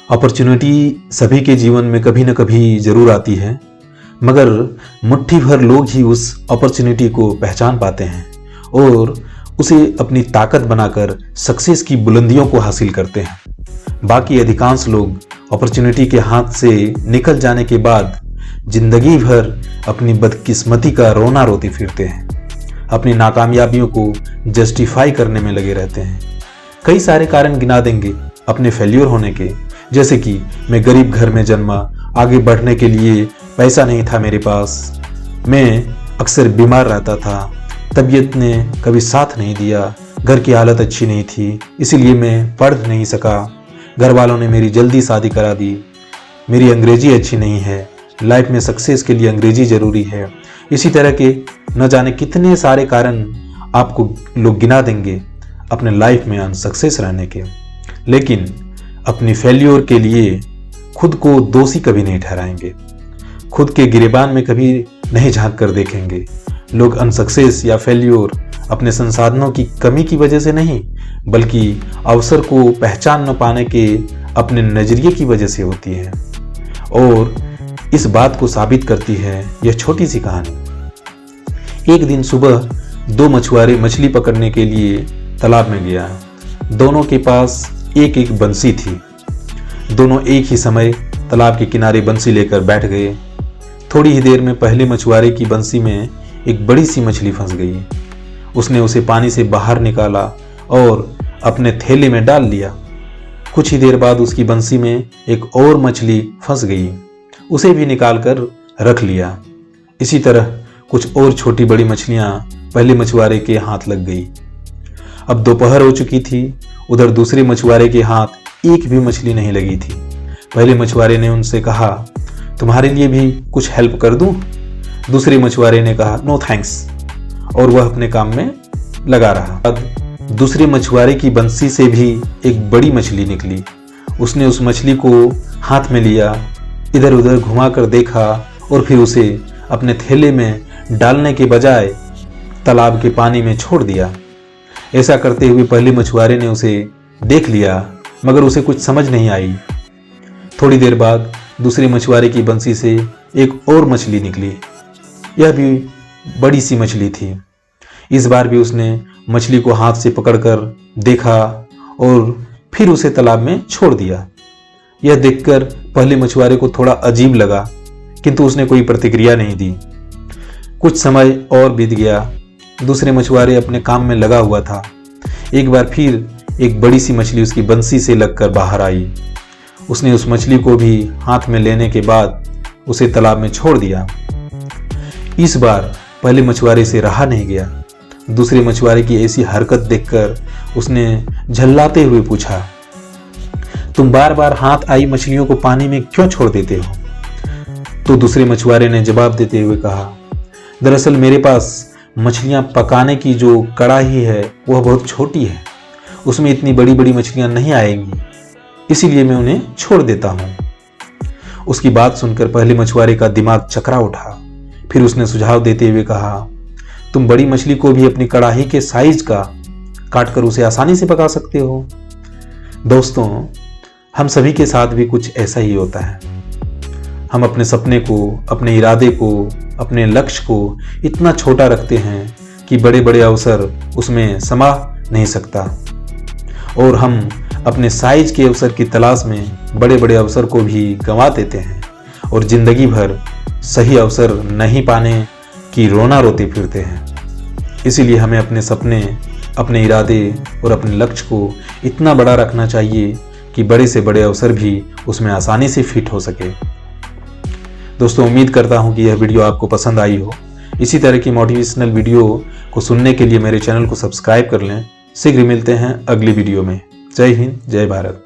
Opportunity सभी के जीवन में कभी न कभी ज़रूर आती है, मगर मुट्ठी भर लोग ही उस अपॉर्चुनिटी को पहचान पाते हैं और उसे अपनी ताकत बनाकर सक्सेस की बुलंदियों को हासिल करते हैं। बाकी अधिकांश लोग अपॉर्चुनिटी के हाथ से निकल जाने के बाद जिंदगी भर अपनी बदकिस्मती का रोना रोते फिरते हैं, अपनी नाकामयाबियों को जस्टिफाई करने में लगे रहते हैं। कई सारे कारण गिना देंगे अपने फेल्योर होने के, जैसे कि मैं गरीब घर में जन्मा, आगे बढ़ने के लिए पैसा नहीं था मेरे पास, मैं अक्सर बीमार रहता था, तबीयत ने कभी साथ नहीं दिया, घर की हालत अच्छी नहीं थी इसीलिए मैं पढ़ नहीं सका, घर वालों ने मेरी जल्दी शादी करा दी, मेरी अंग्रेजी अच्छी नहीं है, लाइफ में सक्सेस के लिए अंग्रेजी ज़रूरी है। इसी तरह के न जाने कितने सारे कारण आपको लोग गिना देंगे अपने लाइफ में अनसक्सेस रहने के, लेकिन अपनी फेल्योर के लिए खुद को दोषी कभी नहीं ठहराएंगे, खुद के गिरेबान में कभी नहीं झांक कर देखेंगे। लोग अनसक्सेस या फेल्योर अपने संसाधनों की कमी की वजह से नहीं, बल्कि अवसर को पहचान न पाने के अपने नज़रिए की वजह से होती है। और इस बात को साबित करती है यह छोटी सी कहानी। एक दिन सुबह दो मछुआरे मछली पकड़ने के लिए तालाब में गया। दोनों के पास एक एक बंसी थी। दोनों एक ही समय तालाब के किनारे बंसी लेकर बैठ गए। थोड़ी ही देर में पहले मछुआरे की बंसी में एक बड़ी सी मछली फंस गई। उसने उसे पानी से बाहर निकाला और अपने थैले में डाल लिया। कुछ ही देर बाद उसकी बंसी में एक और मछली फंस गई, उसे भी निकाल कर रख लिया। इसी तरह कुछ और छोटी बड़ी मछलियां पहले मछुआरे के हाथ लग गई। अब दोपहर हो चुकी थी, उधर दूसरे मछुआरे के हाथ एक भी मछली नहीं लगी थी। पहले मछुआरे ने उनसे कहा, तुम्हारे लिए भी कुछ हेल्प कर दूं? दूसरे मछुआरे ने कहा, नो थैंक्स, और वह अपने काम में लगा रहा। अब दूसरे मछुआरे की बंसी से भी एक बड़ी मछली निकली। उसने उस मछली को हाथ में लिया, इधर उधर घुमाकर देखा और फिर उसे अपने थैले में डालने के बजाय तालाब के पानी में छोड़ दिया। ऐसा करते हुए पहले मछुआरे ने उसे देख लिया, मगर उसे कुछ समझ नहीं आई। थोड़ी देर बाद दूसरे मछुआरे की बंसी से एक और मछली निकली। यह भी बड़ी सी मछली थी। इस बार भी उसने मछली को हाथ से पकड़कर देखा और फिर उसे तालाब में छोड़ दिया। यह देखकर पहले मछुआरे को थोड़ा अजीब लगा, किंतु उसने कोई प्रतिक्रिया नहीं दी। कुछ समय और बीत गया। दूसरे मछुआरे अपने काम में लगा हुआ था। एक बार फिर एक बड़ी सी मछली उसकी बंसी से लगकर बाहर आई। उसने उस मछली को भी हाथ में लेने के बाद उसे तालाब में छोड़ दिया। इस बार पहले मछुआरे से रहा नहीं गया। दूसरे मछुआरे की ऐसी हरकत देखकर उसने झल्लाते हुए पूछा, तुम बार बार हाथ आई मछलियों को पानी में क्यों छोड़ देते हो? तो दूसरे मछुआरे ने जवाब देते हुए कहा, दरअसल मेरे पास मछलियां पकाने की जो कढ़ाई है वह बहुत छोटी है, उसमें इतनी बड़ी बड़ी मछलियां नहीं आएंगी, इसीलिए मैं उन्हें छोड़ देता हूँ। उसकी बात सुनकर पहले मछुआरे का दिमाग चकरा उठा। फिर उसने सुझाव देते हुए कहा, तुम बड़ी मछली को भी अपनी कढ़ाई के साइज का काटकर उसे आसानी से पका सकते हो। दोस्तों, हम सभी के साथ भी कुछ ऐसा ही होता है। हम अपने सपने को, अपने इरादे को, अपने लक्ष्य को इतना छोटा रखते हैं कि बड़े बड़े अवसर उसमें समा नहीं सकता, और हम अपने साइज के अवसर की तलाश में बड़े बड़े अवसर को भी गंवा देते हैं और जिंदगी भर सही अवसर नहीं पाने की रोना रोते फिरते हैं। इसीलिए हमें अपने सपने, अपने इरादे और अपने लक्ष्य को इतना बड़ा रखना चाहिए कि बड़े से बड़े अवसर भी उसमें आसानी से फिट हो सके। दोस्तों, उम्मीद करता हूं कि यह वीडियो आपको पसंद आई हो। इसी तरह की मोटिवेशनल वीडियो को सुनने के लिए मेरे चैनल को सब्सक्राइब कर लें। शीघ्र मिलते हैं अगली वीडियो में। जय हिंद, जय भारत।